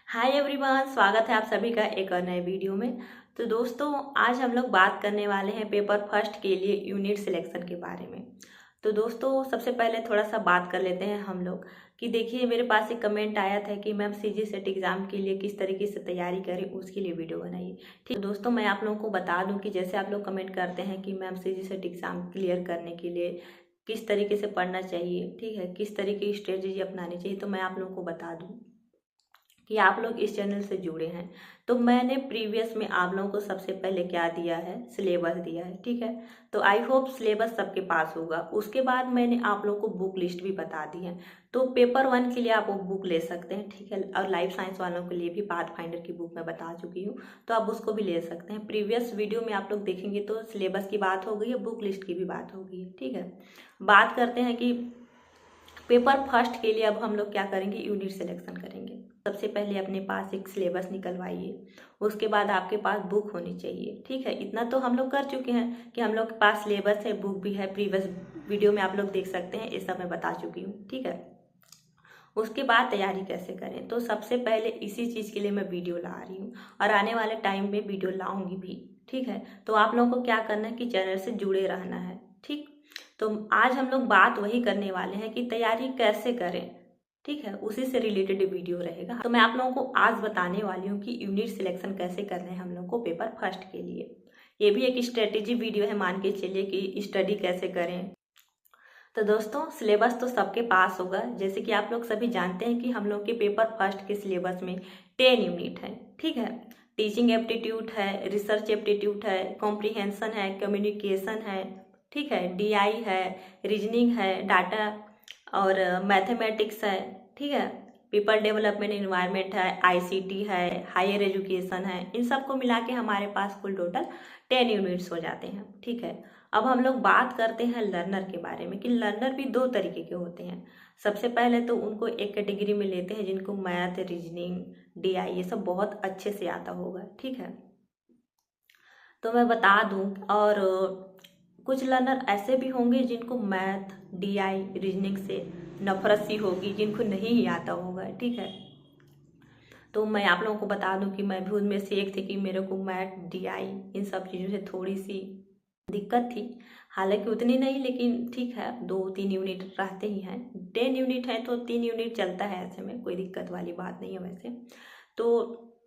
Hi everyone, स्वागत है आप सभी का एक और नए वीडियो में। तो दोस्तों, आज हम लोग बात करने वाले हैं पेपर फर्स्ट के लिए यूनिट सिलेक्शन के बारे में। तो दोस्तों, सबसे पहले थोड़ा सा बात कर लेते हैं हम लोग कि देखिए, मेरे पास एक कमेंट आया था कि मैम सीजी सेट एग्ज़ाम के लिए किस तरीके से तैयारी करें, उसके लिए वीडियो बनाइए। ठीक है दोस्तों, मैं आप लोगों को बता दूं कि जैसे आप लोग कमेंट करते हैं कि ma'am CG set exam clear करने के लिए किस तरीके से पढ़ना चाहिए, ठीक है, किस तरीके की स्ट्रेटजी अपनानी चाहिए, तो मैं आप लोगों को बता दूँ कि आप लोग इस चैनल से जुड़े हैं। तो मैंने प्रीवियस में आप लोगों को सबसे पहले क्या दिया है, सिलेबस दिया है, ठीक है। तो आई होप सिलेबस सबके पास होगा। उसके बाद मैंने आप लोगों को बुक लिस्ट भी बता दी है। तो पेपर 1 के लिए आप वो बुक ले सकते हैं, ठीक है। और लाइफ साइंस वालों के लिए भी पाथ फाइंडर की बुक मैं बता चुकी हूँ, तो आप उसको भी ले सकते हैं। प्रीवियस वीडियो में आप लोग देखेंगे तो सिलेबस की बात हो गई है, बुक लिस्ट की भी बात हो गई है, ठीक है। बात करते हैं कि पेपर फर्स्ट के लिए अब हम लोग क्या करेंगे, यूनिट सिलेक्शन करेंगे। सबसे पहले अपने पास एक सिलेबस निकलवाइए, उसके बाद आपके पास बुक होनी चाहिए, ठीक है। इतना तो हम लोग कर चुके हैं कि हम लोग के पास सिलेबस है, बुक भी है। प्रीवियस वीडियो में आप लोग देख सकते हैं, ये सब मैं बता चुकी हूँ, ठीक है। उसके बाद तैयारी कैसे करें, तो सबसे पहले इसी चीज़ के लिए मैं वीडियो ला रही हूँ और आने वाले टाइम में वीडियो लाऊंगी भी, ठीक है। तो आप लोगों को क्या करना है कि चैनल से जुड़े रहना है, ठीक। तो आज हम लोग बात वही करने वाले हैं कि तैयारी कैसे करें, ठीक है। उसी से रिलेटेड वीडियो रहेगा। तो मैं आप लोगों को आज बताने वाली हूँ कि यूनिट सिलेक्शन कैसे करना है हम लोग को पेपर फर्स्ट के लिए। ये भी एक स्ट्रेटेजी वीडियो है, मान के चलिए कि स्टडी कैसे करें। तो दोस्तों, सिलेबस तो सबके पास होगा। जैसे कि आप लोग सभी जानते हैं कि हम लोग के पेपर फर्स्ट के सिलेबस में 10 यूनिट है, ठीक है। टीचिंग एप्टीट्यूड है, रिसर्च एप्टीट्यूड है, कॉम्प्रिहेंशन है, कम्युनिकेशन है, ठीक है, डीआई है, रीजनिंग है, डाटा और मैथमेटिक्स है, ठीक है। पीपल डेवलपमेंट इन्वायरमेंट है, आईसीटी है, हायर एजुकेशन है। इन सबको मिला के हमारे पास कुल टोटल 10 यूनिट्स हो जाते हैं, ठीक है। अब हम लोग बात करते हैं लर्नर के बारे में कि लर्नर भी दो तरीके के होते हैं। सबसे पहले तो उनको एक कैटेगरी में लेते हैं जिनको मैथ, रीजनिंग, डीआई ये सब बहुत अच्छे से आता होगा, ठीक है। तो मैं बता दूं, और कुछ लर्नर ऐसे भी होंगे जिनको मैथ, डीआई, रीजनिंग से नफरत सी होगी, जिनको नहीं ही आता होगा, ठीक है। तो मैं आप लोगों को बता दूं कि मैं भी उनमें से एक थी कि मेरे को मैथ, डीआई इन सब चीज़ों से थोड़ी सी दिक्कत थी। हालांकि उतनी नहीं, लेकिन ठीक है, 2-3 यूनिट रहते ही हैं। 10 यूनिट है तो 3 यूनिट चलता है, ऐसे में कोई दिक्कत वाली बात नहीं है वैसे तो।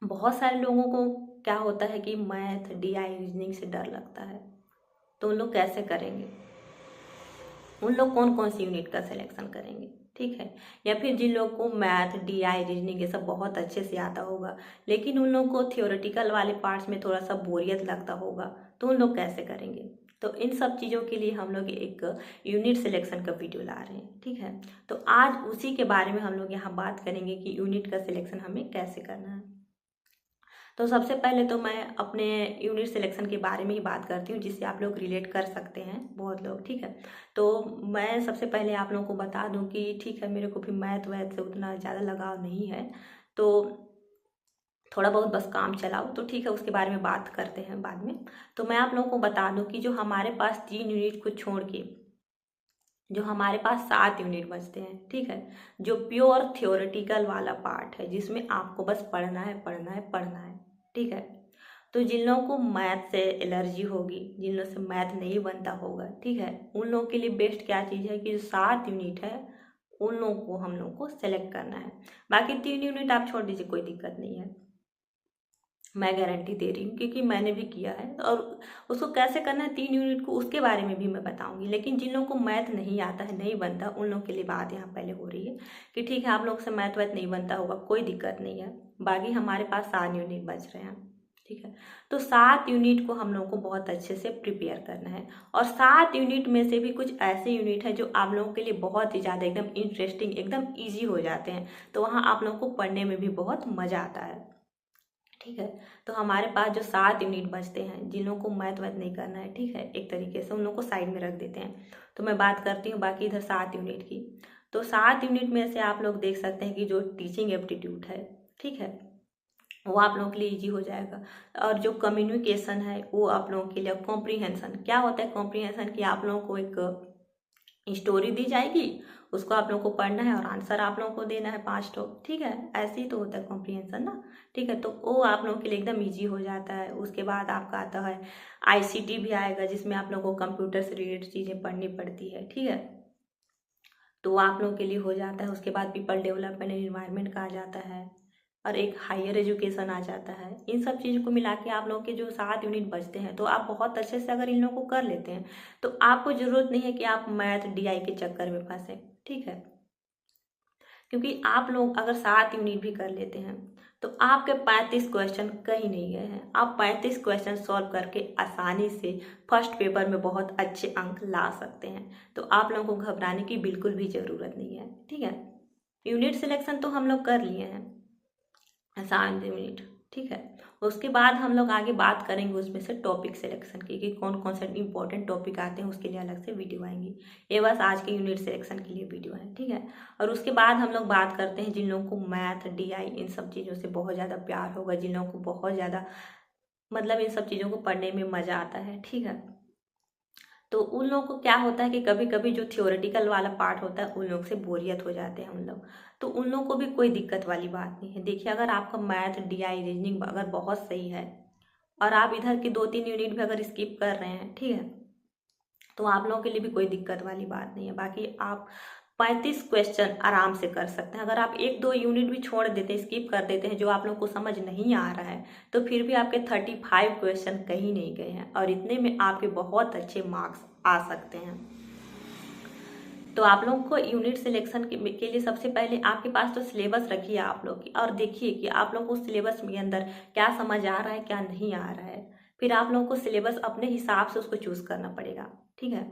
बहुत सारे लोगों को क्या होता है कि मैथ, डीआई, रीजनिंग से डर लगता है। तो उन लोग कैसे करेंगे, उन लोग कौन कौन सी यूनिट का सिलेक्शन करेंगे, ठीक है। या फिर जिन लोग को मैथ, डीआई, रीजनिंग ये सब बहुत अच्छे से आता होगा, लेकिन उन लोग को थियोरेटिकल वाले पार्ट्स में थोड़ा सा बोरियत लगता होगा, तो उन लोग कैसे करेंगे। तो इन सब चीज़ों के लिए हम लोग एक यूनिट सिलेक्शन का वीडियो ला रहे हैं, ठीक है। तो आज उसी के बारे में हम लोग यहाँ बात करेंगे कि यूनिट का सिलेक्शन हमें कैसे करना है। तो सबसे पहले तो मैं अपने यूनिट सिलेक्शन के बारे में ही बात करती हूँ, जिससे आप लोग रिलेट कर सकते हैं बहुत लोग, ठीक है। तो मैं सबसे पहले आप लोगों को बता दूं कि ठीक है, मेरे को भी मैथ वैथ से उतना ज़्यादा लगाव नहीं है, तो थोड़ा बहुत बस काम चलाओ, तो ठीक है, उसके बारे में बात करते हैं बाद में। तो मैं आप लोगों को बता दूं कि जो हमारे पास 3 यूनिट को छोड़ के जो हमारे पास 7 यूनिट बचते हैं, ठीक है, जो प्योर थियोरेटिकल वाला पार्ट है, जिसमें आपको बस पढ़ना है, पढ़ना है, पढ़ना है, ठीक है। तो जिन लोगों को मैथ से एलर्जी होगी, जिन लोगों से मैथ नहीं बनता होगा, ठीक है, उन लोगों के लिए बेस्ट क्या चीज़ है कि जो 7 यूनिट है उन लोगों को हम लोग को सेलेक्ट करना है। बाकी 3 यूनिट आप छोड़ दीजिए, कोई दिक्कत नहीं है, मैं गारंटी दे रही हूँ क्योंकि मैंने भी किया है। और उसको कैसे करना है 3 यूनिट को, उसके बारे में भी मैं बताऊंगी। लेकिन जिन लोगों को मैथ नहीं आता है, नहीं बनता, उन लोगों के लिए बात यहाँ पहले हो रही है कि ठीक है, आप लोग से मैथ वैथ नहीं बनता होगा, कोई दिक्कत नहीं है। बाकी हमारे पास 7 यूनिट बच रहे हैं, ठीक है। तो 7 यूनिट को हम लोगों को बहुत अच्छे से प्रिपेयर करना है। और 7 यूनिट में से भी कुछ ऐसे यूनिट हैं जो आप लोगों के लिए बहुत ही ज़्यादा एकदम इंटरेस्टिंग, एकदम ईजी हो जाते हैं। तो वहाँ आप लोगों को पढ़ने में भी बहुत मज़ा आता है, ठीक है। तो हमारे पास जो 7 यूनिट बचते हैं, जिन लोगों को मैथ वैथ नहीं करना है, ठीक है, एक तरीके से उन लोगों को साइड में रख देते हैं। तो मैं बात करती हूँ बाकी इधर 7 यूनिट की। तो 7 यूनिट में से आप लोग देख सकते हैं कि जो टीचिंग एप्टीट्यूड है, ठीक है, वो आप लोगों के लिए इजी हो जाएगा। और जो कम्युनिकेशन है वो आप लोगों के लिए, कॉम्प्रीहेंशन क्या होता है, कॉम्प्रीहेंशन की आप लोगों को एक स्टोरी दी जाएगी, उसको आप लोगों को पढ़ना है और आंसर आप लोगों को देना है 5 ठो, ठीक है। ऐसे ही तो होता है कॉम्प्रिहेंशन ना, ठीक है। तो वो आप लोगों के लिए एकदम ईजी हो जाता है। उसके बाद आपका आता है आईसीटी भी आएगा, जिसमें आप लोगों को कंप्यूटर से रिलेटेड चीज़ें पढ़नी पड़ती है, ठीक है। तो वो आप लोगों के लिए हो जाता है। उसके बाद पीपल डेवलपमेंट एंड इन्वायरमेंट का आ जाता है और एक हायर एजुकेशन आ जाता है। इन सब चीज़ों को मिला के आप लोगों के जो 7 यूनिट बचते हैं, तो आप बहुत अच्छे से अगर इन लोगों को कर लेते हैं तो आपको ज़रूरत नहीं है कि आप मैथ डीआई के चक्कर में फंसें, ठीक है। क्योंकि आप लोग अगर 7 यूनिट भी कर लेते हैं तो आपके 35 क्वेश्चन कहीं नहीं गए हैं। आप 35 क्वेश्चन सॉल्व करके आसानी से फर्स्ट पेपर में बहुत अच्छे अंक ला सकते हैं। तो आप लोगों को घबराने की बिल्कुल भी ज़रूरत नहीं है, ठीक है। यूनिट सिलेक्शन तो हम लोग कर लिए हैं, 7 यूनिट, ठीक है। उसके बाद हम लोग आगे बात करेंगे उसमें से टॉपिक सिलेक्शन की, कि कौन कौन से इंपॉर्टेंट टॉपिक आते हैं, उसके लिए अलग से वीडियो आएंगी। ये बस आज के यूनिट सिलेक्शन के लिए वीडियो है, ठीक है। और उसके बाद हम लोग बात करते हैं जिन लोगों को मैथ डीआई इन सब चीज़ों से बहुत ज़्यादा प्यार होगा, जिन लोगों को बहुत ज़्यादा मतलब इन सब चीज़ों को पढ़ने में मज़ा आता है, ठीक है। तो उन लोगों को क्या होता है कि कभी कभी जो थियोरेटिकल वाला पार्ट होता है उन लोग से बोरियत हो जाते हैं उन लोग। तो उन लोगों को भी कोई दिक्कत वाली बात नहीं है। देखिए, अगर आपका मैथ डीआई रीजनिंग अगर बहुत सही है और आप इधर की 2-3 यूनिट भी अगर स्किप कर रहे हैं, ठीक है, तो आप लोगों के लिए भी कोई दिक्कत वाली बात नहीं है। बाकी आप 35 क्वेश्चन आराम से कर सकते हैं। अगर आप 1-2 यूनिट भी छोड़ देते हैं, स्किप कर देते हैं, जो आप लोग को समझ नहीं आ रहा है, तो फिर भी आपके 35 क्वेश्चन कहीं नहीं गए हैं और इतने में आपके बहुत अच्छे मार्क्स आ सकते हैं। तो आप लोगों को यूनिट सिलेक्शन के लिए सबसे पहले आपके पास तो सिलेबस रखिए आप लोग की, और देखिए कि आप लोग को सिलेबस के अंदर क्या समझ आ रहा है क्या नहीं आ रहा है। फिर आप लोगों को सिलेबस अपने हिसाब से उसको चूज करना पड़ेगा, ठीक है।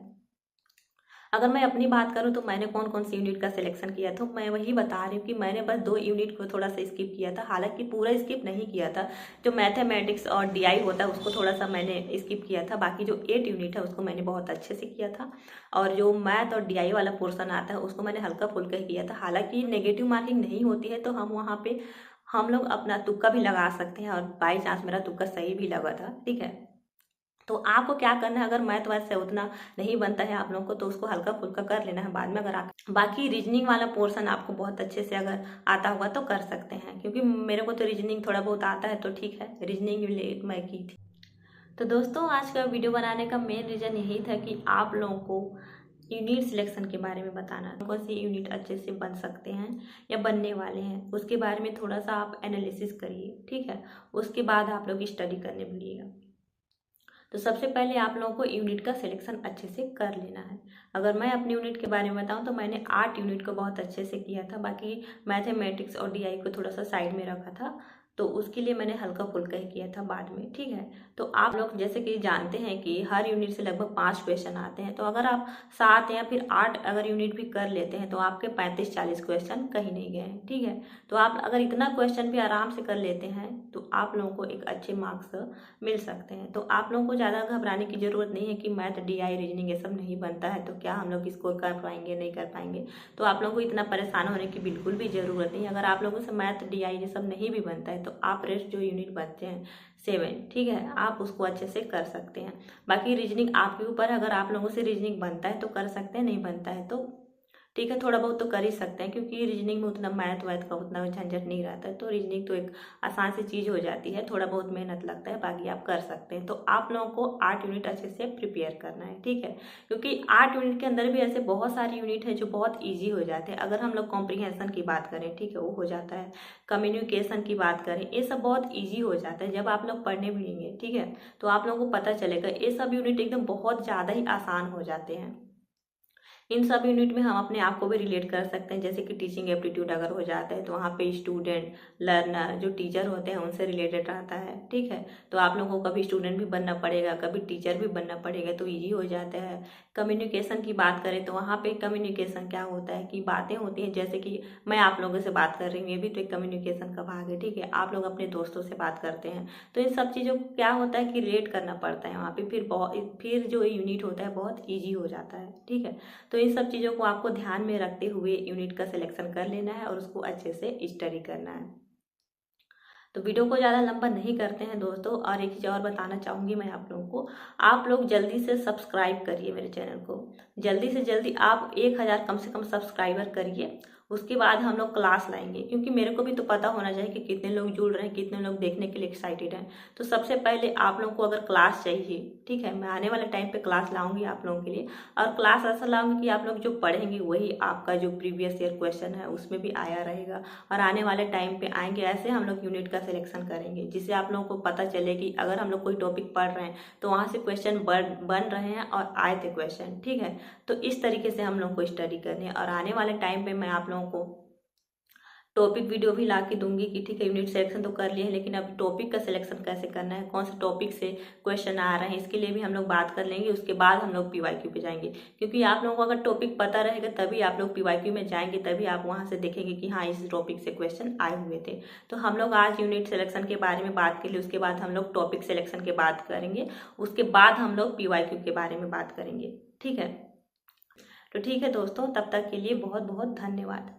अगर मैं अपनी बात करूं तो मैंने कौन कौन सी यूनिट का सिलेक्शन किया था, मैं वही बता रही हूँ कि मैंने बस 2 यूनिट को थोड़ा सा स्किप किया था। हालांकि पूरा स्किप नहीं किया था, जो मैथमेटिक्स और डीआई होता है उसको थोड़ा सा मैंने स्किप किया था। बाकी जो 8 यूनिट है उसको मैंने बहुत अच्छे से किया था, और जो मैथ और डीआई वाला पोर्सन आता है उसको मैंने हल्का फुल्का ही किया था। हालांकि नेगेटिव मार्किंग नहीं होती है, तो हम वहाँ पे हम लोग अपना तुक्का भी लगा सकते हैं, और बाई चांस मेरा तुक्का सही भी लगा था, ठीक है। तो आपको क्या करना है, अगर मैथ वैथ से उतना नहीं बनता है आप लोगों को, तो उसको हल्का फुल्का कर लेना है बाद में। अगर आप बाकी रीजनिंग वाला पोर्शन आपको बहुत अच्छे से अगर आता होगा तो कर सकते हैं, क्योंकि मेरे को तो रीजनिंग थोड़ा बहुत आता है, तो ठीक है, रीजनिंग मैं की थी। तो दोस्तों, आज का वीडियो बनाने का मेन रीज़न यही था कि आप लोगों को यूनिट सिलेक्शन के बारे में बताना, कौन सी यूनिट अच्छे से बन सकते हैं या बनने वाले हैं, उसके बारे में थोड़ा सा आप एनालिसिस करिए, ठीक है। उसके बाद आप लोग स्टडी करने मिलिएगा। तो सबसे पहले आप लोगों को यूनिट का सिलेक्शन अच्छे से कर लेना है। अगर मैं अपनी यूनिट के बारे में बताऊं तो मैंने 8 यूनिट को बहुत अच्छे से किया था। बाकी मैथमेटिक्स और डीआई को थोड़ा सा साइड में रखा था, तो उसके लिए मैंने हल्का फुल्का ही किया था बाद में, ठीक है। तो आप लोग जैसे कि जानते हैं कि हर यूनिट से लगभग 5 क्वेश्चन आते हैं, तो अगर आप 7 या फिर 8 अगर यूनिट भी कर लेते हैं तो आपके 35-40 क्वेश्चन कहीं नहीं गए हैं, ठीक है। तो आप अगर इतना क्वेश्चन भी आराम से कर लेते हैं तो आप लोगों को एक अच्छे मार्क्स मिल सकते हैं। तो आप लोगों को ज़्यादा घबराने की ज़रूरत नहीं है कि मैथ डीआई रीजनिंग ये सब नहीं बनता है तो क्या हम लोग स्कोर कर पाएंगे नहीं कर पाएंगे। तो आप लोगों को इतना परेशान होने की बिल्कुल भी ज़रूरत नहीं है। अगर आप लोगों से मैथ डीआई ये सब नहीं भी बनता है तो आप रेस्ट जो यूनिट बनते हैं 7, ठीक है, आप उसको अच्छे से कर सकते हैं। बाकी रीजनिंग आपके ऊपर है, अगर आप लोगों से रीजनिंग बनता है तो कर सकते हैं, नहीं बनता है तो ठीक है, थोड़ा बहुत तो कर ही सकते हैं, क्योंकि रीजनिंग में उतना मैथ वैथ का उतना झंझट नहीं रहता है। तो रीजनिंग तो एक आसान सी चीज़ हो जाती है, थोड़ा बहुत मेहनत लगता है, बाकी आप कर सकते हैं। तो आप लोगों को 8 यूनिट अच्छे से प्रिपेयर करना है, ठीक है, क्योंकि 8 यूनिट के अंदर भी ऐसे बहुत सारे यूनिट हैं जो बहुत ईजी हो जाते हैं। अगर हम लोग कॉम्प्रिहेंशन की बात करें, ठीक है, वो हो जाता है। कम्युनिकेशन की बात करें, ये सब बहुत ईजी हो जाता है जब आप लोग पढ़ने मिलेंगे, ठीक है। तो आप लोगों को पता चलेगा ये सब यूनिट एकदम बहुत ज़्यादा ही आसान हो जाते हैं। इन सब यूनिट में हम अपने आप को भी रिलेट कर सकते हैं, जैसे कि टीचिंग एप्टीट्यूड अगर हो जाता है तो वहाँ पे स्टूडेंट लर्नर जो टीचर होते हैं उनसे रिलेटेड रहता है, ठीक है। तो आप लोगों को कभी स्टूडेंट भी बनना पड़ेगा, कभी टीचर भी बनना पड़ेगा, तो ईजी हो जाता है। कम्युनिकेशन की बात करें तो वहाँ पे कम्युनिकेशन क्या होता है कि बातें होती हैं, जैसे कि मैं आप लोगों से बात कर रही हूँ, ये भी तो एक कम्युनिकेशन का भाग है, ठीक है। आप लोग अपने दोस्तों से बात करते हैं, तो इन सब चीज़ों को क्या होता है कि रिलेट करना पड़ता है वहाँ पे, फिर जो यूनिट होता है बहुत ईजी हो जाता है, ठीक है। तो इन सब चीज़ों को आपको ध्यान में रखते हुए यूनिट का सिलेक्शन कर लेना है और उसको अच्छे से स्टडी करना है। तो वीडियो को ज़्यादा लंबा नहीं करते हैं दोस्तों, और एक चीज़ और बताना चाहूँगी मैं आप लोगों को, आप लोग जल्दी से सब्सक्राइब करिए मेरे चैनल को, जल्दी से जल्दी आप 1000 कम से कम सब्सक्राइबर करिए। उसके बाद हम लोग क्लास लाएंगे, क्योंकि मेरे को भी तो पता होना चाहिए कि कितने लोग जुड़ रहे हैं, कितने लोग देखने के लिए एक्साइटेड हैं। तो सबसे पहले आप लोगों को अगर क्लास चाहिए, ठीक है, मैं आने वाले टाइम पे क्लास लाऊंगी आप लोगों के लिए, और क्लास ऐसा लाऊंगी कि आप लोग जो पढ़ेंगे वही आपका जो प्रीवियस ईयर क्वेश्चन है उसमें भी आया रहेगा, और आने वाले टाइम पे आएंगे ऐसे हम लोग यूनिट का सिलेक्शन करेंगे, जिससे आप लोगों को पता चले कि अगर हम लोग कोई टॉपिक पढ़ रहे हैं तो वहाँ से क्वेश्चन बन रहे हैं और आए थे क्वेश्चन, ठीक है। तो इस तरीके से हम लोग को स्टडी करनी है, और आने वाले टाइम पे मैं आप लोगों को टॉपिक वीडियो भी ला के दूंगी कि ठीक है, यूनिट सिलेक्शन तो कर लिए हैं, लेकिन अब टॉपिक का सिलेक्शन कैसे करना है, कौन से टॉपिक से क्वेश्चन आ रहे हैं, इसके लिए भी हम लोग बात कर लेंगे। उसके बाद हम लोग पीवाईक्यू पे जाएंगे, क्योंकि आप लोगों को अगर टॉपिक पता रहेगा तभी आप लोग पीवाईक्यू में जाएंगे, तभी आप वहां से देखेंगे कि हाँ इस टॉपिक से क्वेश्चन आए हुए थे। तो हम लोग आज यूनिट सिलेक्शन के बारे में बात कर लिए, उसके बाद हम लोग टॉपिक सिलेक्शन के बात करेंगे, उसके बाद हम लोग पीवाईक्यू के बारे में बात करेंगे, ठीक है। तो ठीक है दोस्तों, तब तक के लिए बहुत बहुत धन्यवाद।